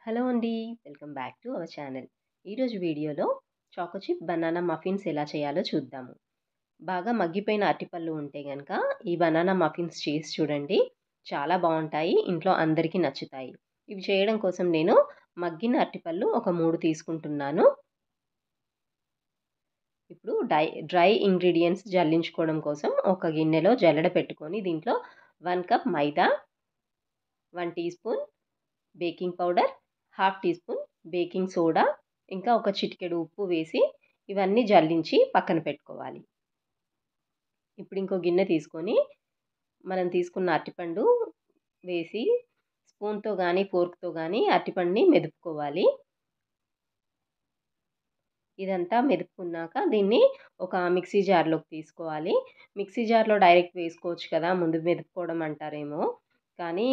Hello అండి. Welcome back to our channel. ఈరోజు వీడియోలో చాకో చిప్ బనానా మఫిన్స్ ఎలా చేయాలో చూద్దాము. బాగా మగ్గిపోయిన అరటిపళ్ళు ఉంటే గనక ఈ బనానా మఫిన్స్ చేసి చూడండి. చాలా బావుంటాయి. ఇంట్లో అందరికీ నచ్చుతాయి. ఇవి చేయడం కోసం నేను మగ్గిన అరటిపళ్ళు ఒక 3 తీసుకుంటున్నాను. ఇప్పుడు డ్రై ఇంగ్రీడియెంట్స్ జల్లించుకోవడం కోసం ఒక గిన్నెలో జల్లెడ పెట్టుకొని దీంట్లో 1 cup maida, 1 teaspoon baking powder, half teaspoon baking soda, ఇంకా ఒక చిటికెడు ఉప్పు వేసి ఇవన్నీ జల్లించి పక్కన పెట్టుకోవాలి. ఇప్పుడు ఇంకో గిన్నె తీసుకొని మనం తీసుకున్న అరటిపండు వేసి స్పూన్‌తో గానీ, ఫోర్క్‌తో గానీ అరటిపండుని మెదుపుకోవాలి. ఇదంతా మెదుపుకున్నాక దీన్ని ఒక మిక్సీ జార్‌లోకి తీసుకోవాలి. మిక్సీ జార్‌లో డైరెక్ట్ వేసుకోవచ్చు కదా! ముందు మెదుపుకోవడం అంటారేమో! కానీ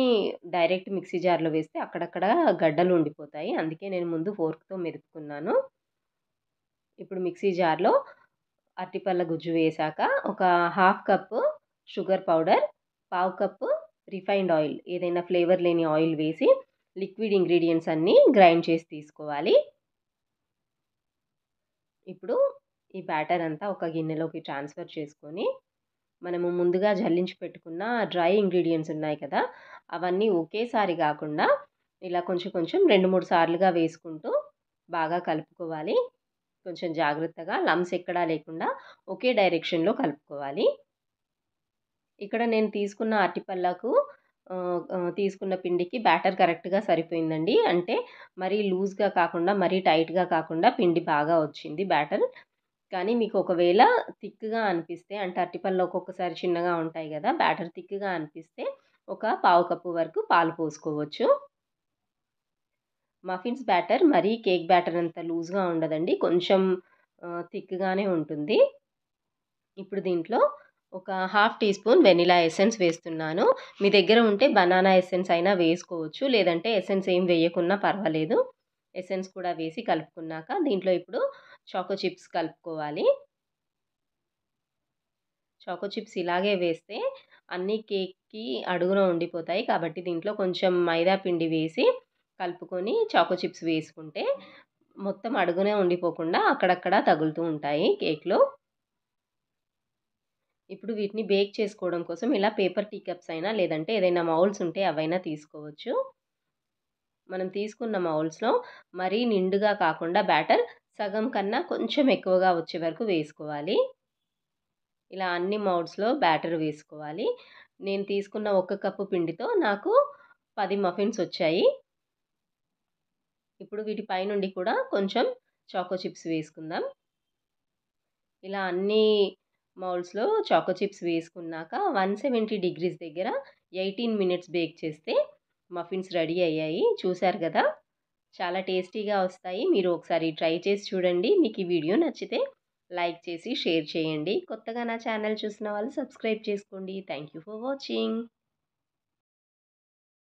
డైరెక్ట్ మిక్సీ జార్‌లో వేస్తే అక్కడక్కడ గడ్డలు ఉండిపోతాయి. అందుకే నేను ముందు ఫోర్క్‌తో మెదుపుకున్నాను. ఇప్పుడు మిక్సీ జార్‌లో అరటిపళ్ళ గుజ్జు వేశాక ఒక హాఫ్ కప్పు షుగర్ పౌడర్, పావు కప్పు రిఫైన్డ్ ఆయిల్ ఏదైనా ఫ్లేవర్ లేని ఆయిల్ వేసి లిక్విడ్ ఇంగ్రీడియెంట్స్ అన్నీ గ్రైండ్ చేసి తీసుకోవాలి. ఇప్పుడు ఈ బ్యాటర్ అంతా ఒక గిన్నెలోకి ట్రాన్స్‌ఫర్ చేసుకొని మనము ముందుగా జల్లించి పెట్టుకున్న డ్రై ఇంగ్రీడియెంట్స్ ఉన్నాయి కదా! అవన్నీ ఒకేసారి గాకుండా ఇలా కొంచెం కొంచెం 2, 3 సార్లుగా వేసుకుంటూ బాగా కలుపుకోవాలి. కొంచెం జాగ్రత్తగా లమ్స్ ఎక్కడా లేకుండా ఒకే డైరెక్షన్‌లో కలుపుకోవాలి. ఇక్కడ నేను తీసుకున్న అరటిపళ్ళకు తీసుకున్న పిండికి బ్యాటర్ కరెక్ట్‌గా సరిపోయిందండి. అంటే మరీ లూజ్‌గా కాకుండా, మరీ టైట్‌గా కాకుండా పిండి బాగా వచ్చింది బ్యాటర్. కానీ మీకు ఒకవేళ థిక్‌గా అనిపిస్తే అంటే అరటిపళ్ళు ఒక్కొక్కసారి చిన్నగా ఉంటాయి గదా! బ్యాటర్ థిక్‌గా అనిపిస్తే ఒక పావు కప్పు వరకు పాలు పోసుకోవచ్చు. మఫిన్స్ బ్యాటర్ మరీ కేక్ బ్యాటర్ అంత లూజ్‌గా ఉండదండి. కొంచెం థిక్‌గానే ఉంటుంది. ఇప్పుడు దీంట్లో ఒక half teaspoon vanilla essence వేస్తున్నాను. మీ దగ్గర ఉంటే బనానా ఎసెన్స్ అయినా వేసుకోవచ్చు. లేదంటే ఎసెన్స్ ఏం వేయకున్నా పర్వాలేదు. ఎసెన్స్ కూడా వేసి కలుపుకున్నాక దీంట్లో ఇప్పుడు చాకో చిప్స్ కలుపుకోవాలి. చాకో చిప్స్ ఇలాగే వేస్తే అన్నీ కేక్‌కి అడుగున ఉండిపోతాయి. కాబట్టి దీంట్లో కొంచెం మైదా పిండి వేసి కలుపుకొని చాకో చిప్స్ వేసుకుంటే మొత్తం అడుగునే ఉండిపోకుండా అక్కడక్కడ తగులుతూ ఉంటాయి కేక్‌లో. ఇప్పుడు వీటిని బేక్ చేసుకోవడం కోసం ఇలా పేపర్ టీ కప్స్ అయినా లేదంటే ఏదైనా మౌల్డ్స్ ఉంటే అవైనా తీసుకోవచ్చు. మనం తీసుకున్న మౌల్డ్స్‌లో మరీ నిండుగా కాకుండా బ్యాటర్ సగం కన్నా కొంచెం ఎక్కువగా వచ్చే వరకు వేసుకోవాలి. ఇలా అన్ని మౌల్డ్స్‌లో బ్యాటర్ వేసుకోవాలి. నేను తీసుకున్న 1 కప్పు పిండితో నాకు 10 మఫిన్స్ వచ్చాయి. ఇప్పుడు వీటి పైనుండి కూడా కొంచెం చాకో చిప్స్ వేసుకుందాం. ఇలా అన్ని మౌల్డ్స్‌లో చాకో చిప్స్ వేసుకున్నాక 170 డిగ్రీస్ దగ్గర 18 మినిట్స్ బేక్ చేస్తే మఫిన్స్ రెడీ అయ్యాయి. చూసారు గదా! చాలా టేస్టీగా వస్తాయి. మీరు ఒకసారి ట్రై చేసి చూడండి. మీకు ఈ వీడియో నచ్చితే లైక్ చేసి షేర్ చేయండి. కొత్తగా నా ఛానల్ చూసిన వాళ్ళు సబ్స్క్రైబ్ చేసుకోండి. Thank you for watching.